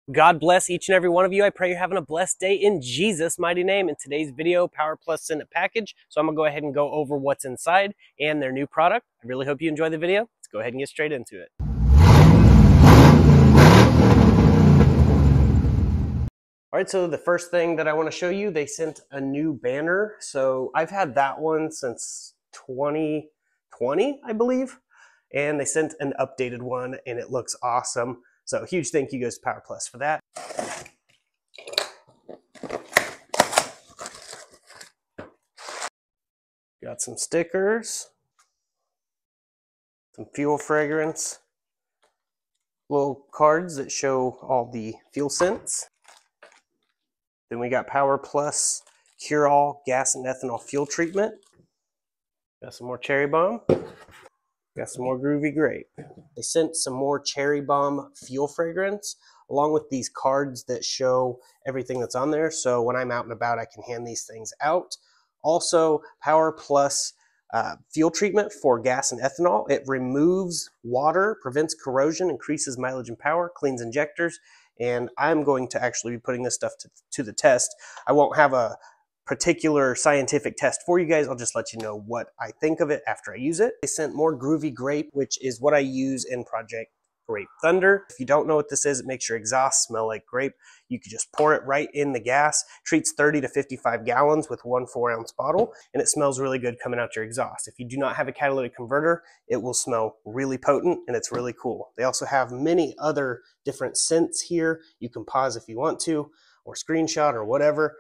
God bless each and every one of you. I pray you're having a blessed day in Jesus' mighty name. In today's video, Power Plus sent a package, so I'm going to go ahead and go over what's inside and their new product. I really hope you enjoy the video. Let's go ahead and get straight into it. All right, so the first thing that I want to show you, they sent a new banner. So I've had that one since 2020, I believe, and they sent an updated one and it looks awesome. So huge thank you guys to Power Plus for that. Got some stickers, some fuel fragrance, little cards that show all the fuel scents. Then we got Power Plus Cure-All Gas and Ethanol Fuel Treatment. Got some more Cherry Bomb. Got some more Groovy Grape. They sent some more Cherry Bomb fuel fragrance along with these cards that show everything that's on there. So when I'm out and about, I can hand these things out. Also, Power Plus fuel treatment for gas and ethanol. It removes water, prevents corrosion, increases mileage and power, cleans injectors. And I'm going to actually be putting this stuff to the test. I won't have a particular scientific test for you guys. I'll just let you know what I think of it after I use it. They sent more Groovy Grape, which is what I use in Project Grape Thunder. If you don't know what this is, it makes your exhaust smell like grape. You could just pour it right in the gas. Treats 30 to 55 gallons with one 4-ounce bottle, and it smells really good coming out your exhaust. If you do not have a catalytic converter, it will smell really potent, and it's really cool. They also have many other different scents here. You can pause if you want to, or screenshot or whatever.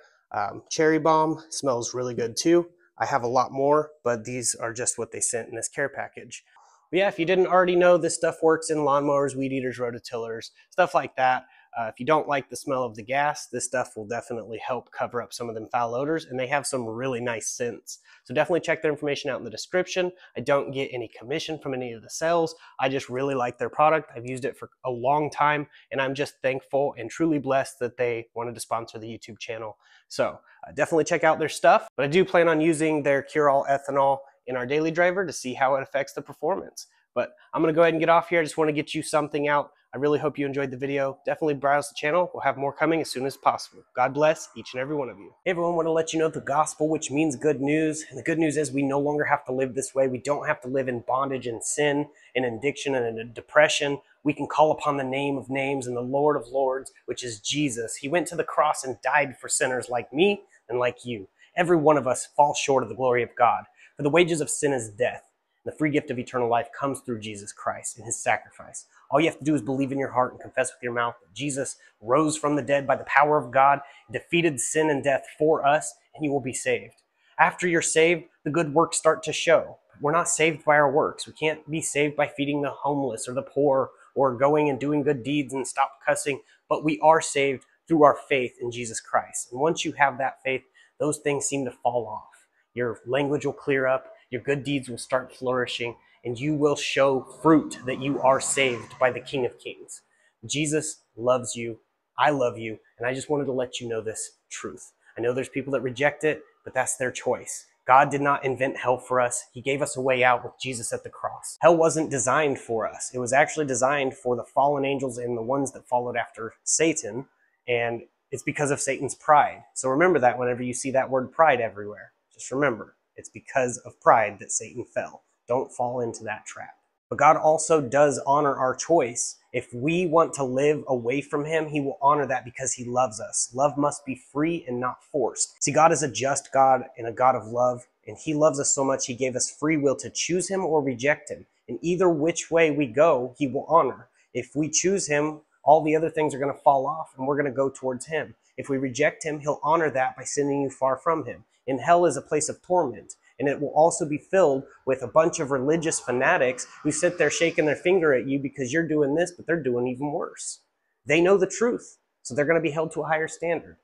Cherry Bomb smells really good too. I have a lot more, but these are just what they sent in this care package. But yeah, if you didn't already know, this stuff works in lawnmowers, weed eaters, rototillers, stuff like that. If you don't like the smell of the gas, this stuff will definitely help cover up some of them foul odors, and they have some really nice scents. So definitely check their information out in the description. I don't get any commission from any of the sales. I just really like their product. I've used it for a long time, and I'm just thankful and truly blessed that they wanted to sponsor the YouTube channel. So definitely check out their stuff, but I do plan on using their Cure-All Ethanol in our daily driver to see how it affects the performance. But I'm going to go ahead and get off here. I just want to get you something out. I really hope you enjoyed the video. Definitely browse the channel. We'll have more coming as soon as possible. God bless each and every one of you. Hey everyone, I want to let you know the gospel, which means good news. And the good news is we no longer have to live this way. We don't have to live in bondage and sin and addiction and in depression. We can call upon the name of names and the Lord of lords, which is Jesus. He went to the cross and died for sinners like me and like you. Every one of us falls short of the glory of God. For the wages of sin is death. The free gift of eternal life comes through Jesus Christ and his sacrifice. All you have to do is believe in your heart and confess with your mouth that Jesus rose from the dead by the power of God, defeated sin and death for us, and you will be saved. After you're saved, the good works start to show. We're not saved by our works. We can't be saved by feeding the homeless or the poor or going and doing good deeds and stop cussing, but we are saved through our faith in Jesus Christ. And once you have that faith, those things seem to fall off. Your language will clear up. Your good deeds will start flourishing, and you will show fruit that you are saved by the King of Kings. Jesus loves you. I love you, and I just wanted to let you know this truth. I know there's people that reject it, but that's their choice. God did not invent hell for us. He gave us a way out with Jesus at the cross. Hell wasn't designed for us. It was actually designed for the fallen angels and the ones that followed after Satan, and it's because of Satan's pride. So remember that whenever you see that word pride everywhere. Just remember. It's because of pride that Satan fell. Don't fall into that trap. But God also does honor our choice. If we want to live away from him, he will honor that because he loves us. Love must be free and not forced. See, God is a just God and a God of love, and he loves us so much he gave us free will to choose him or reject him. And either which way we go, he will honor. If we choose him, all the other things are going to fall off and we're going to go towards him. If we reject him, he'll honor that by sending you far from him. And hell is a place of torment. And it will also be filled with a bunch of religious fanatics who sit there shaking their finger at you because you're doing this, but they're doing even worse. They know the truth, so they're going to be held to a higher standard.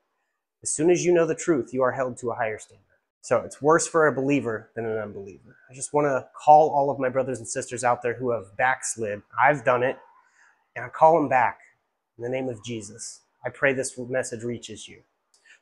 As soon as you know the truth, you are held to a higher standard. So it's worse for a believer than an unbeliever. I just want to call all of my brothers and sisters out there who have backslid. I've done it, and I call them back in the name of Jesus. I pray this message reaches you.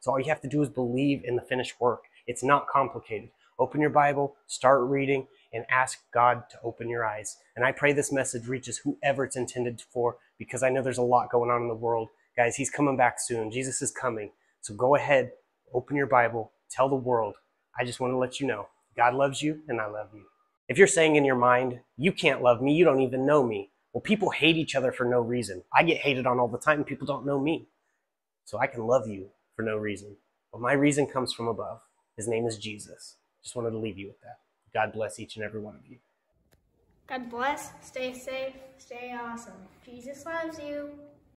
So all you have to do is believe in the finished work. It's not complicated. Open your Bible, start reading, and ask God to open your eyes. And I pray this message reaches whoever it's intended for, because I know there's a lot going on in the world, Guys, he's coming back soon. Jesus is coming. So go ahead, open your Bible, tell the world. I just want to let you know, God loves you and I love you. If you're saying in your mind, you can't love me, you don't even know me. Well, people hate each other for no reason. I get hated on all the time and people don't know me. So I can love you for no reason. But my reason comes from above. His name is Jesus. Just wanted to leave you with that. God bless each and every one of you. God bless, stay safe, stay awesome. Jesus loves you.